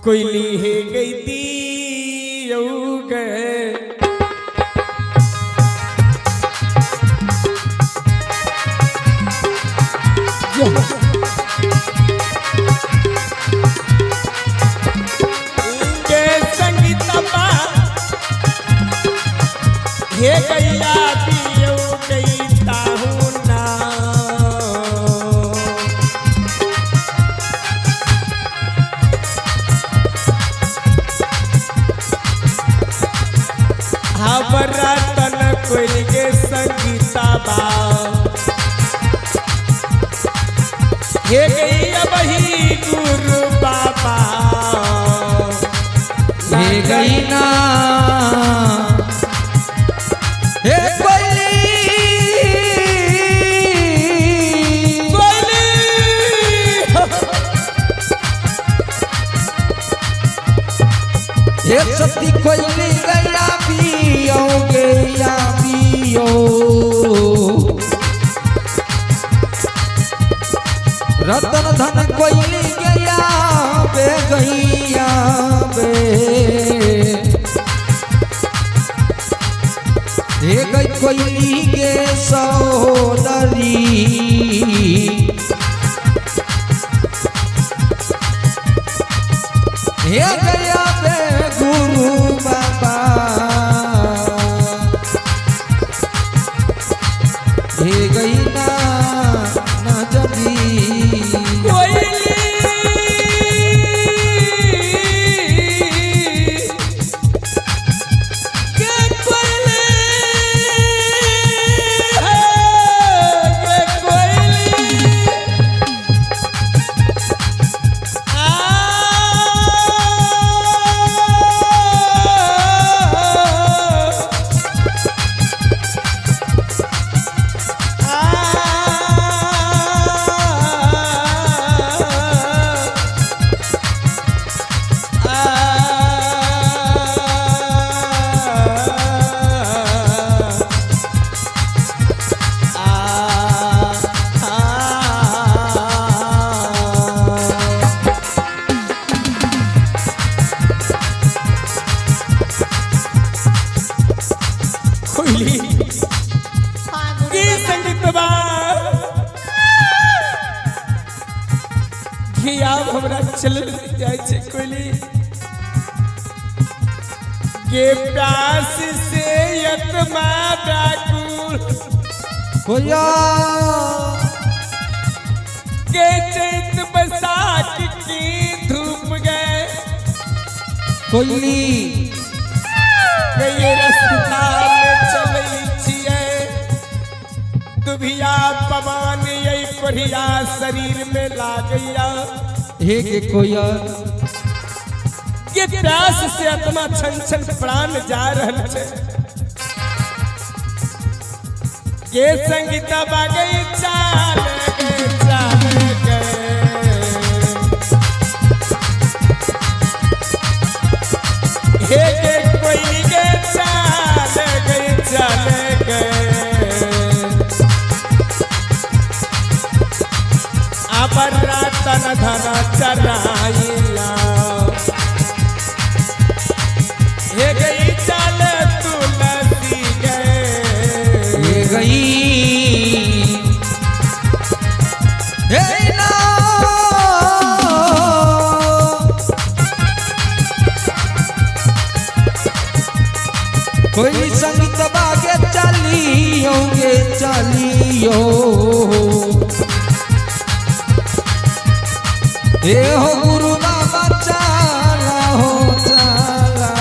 कोयली है गई थी गए संगीतबा हे गैया पियो गई ताहू ना हमारा तन कोई के संगीतबा हे गैया बही गुरु बाबा हे गई ना हे कोयली कोयली हे सती कोयली गया पियो गया पियो रतन धन कोयली गया बे गैया बे हे गई कोयली के सहोदरी हे गया बे गुरु बाबा हे गई ना जबी हमरा चल जाए छे कोयली के प्यास से यत्मा डाकुल कोया के चैत बसात की धूप गए कोयली ये रास्ता में चलै छिए दुभिया पवन यही कोढ़िया शरीर में लागैया हे के कोया ये प्यास से आत्मा छन छन प्राण जा रहल छे ये संगीता बागई चाल गए हे के कोई के चाल गए अबर तन धन चराइला हे गई चाल तुलसी गए हे गई हे ना कोई संगीत बागे चलियोगे चलियो हे हो गुरु बाबा चाला हो चाला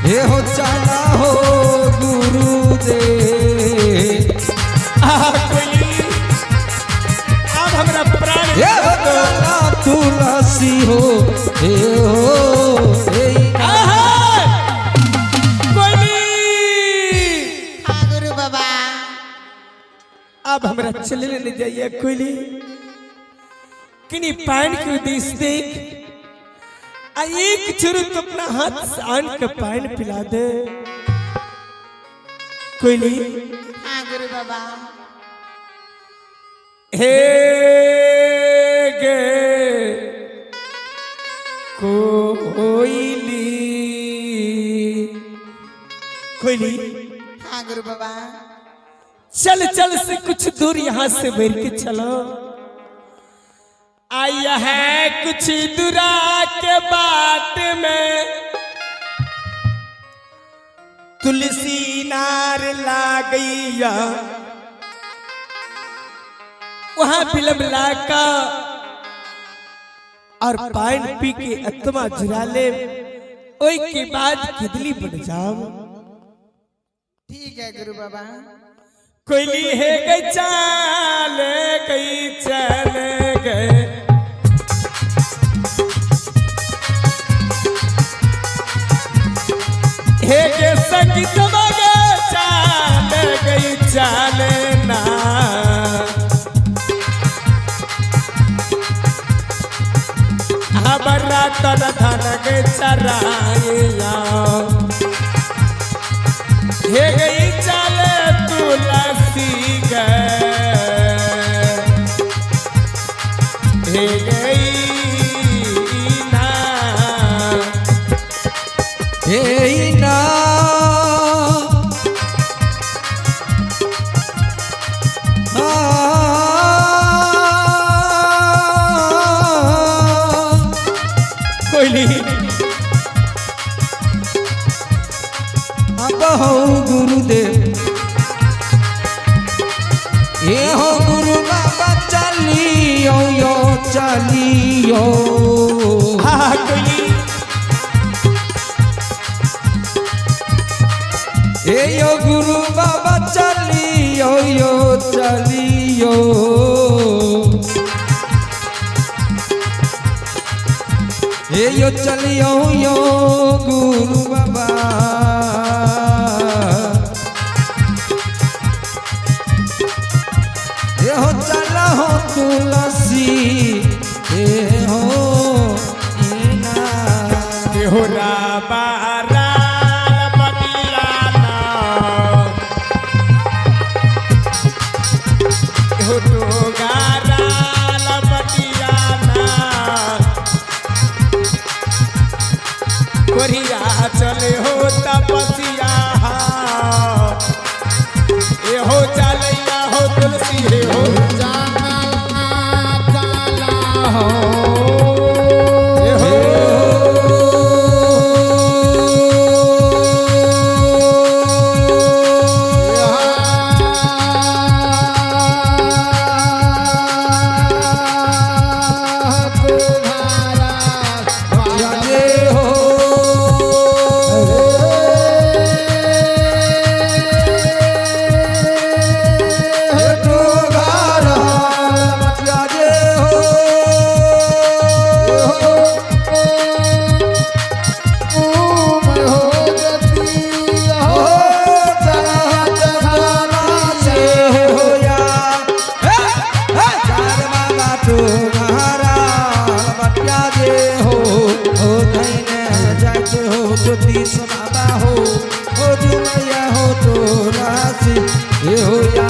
हे हो चाला हो गुरु दे अब हमरा प्राण हे हो चाला तुलसी हो हे हो हे गुरु बाबा अब हमरा चले ले जाइए कोयली किनी पान के उद्देश्य देख आ एक चुरुत अपना हाथ से आन के पान पिला दे कोयली। हाँ गुरु बाबा। हे गे कोयली कोयली। हाँ गुरु बाबा। चल चल से कुछ दूर यहाँ से बैठ के चलो। आया है कुछ दूरा के बाट में तुलसी नार ला गईया, वहां फिल्म लाका और पान पी के आत्मा जुरा ले, ओई के बाद किदली बन जाओ। ठीक है गुरु बाबा। कोयली है गई चाल गई चल गए, हे गे संगीत मगे चाल गई चाल ना। हमारा तन धन के चराइया, हे गई चाल तुलसी गए, हे गई ना, हे ना कोयली। अब हो गुरुदेव, ये हो गुरु बाबा चलियो यो चलियो। हाँ कोयली। ए यो गुरु बाबा चलियो यो चलियो। ए यो चलियो यो गुरु बाबा, ए हो चला हो तुलसी, ए हो ना, ए हो राबारा बटियाना, ए हो टोगारा बटियाना, कोरिया चले हो तपसिया, ए हो चलिया हो तुलसी, हे हो ज्योति समादा हो जुमैया हो तो राशि, ये हो या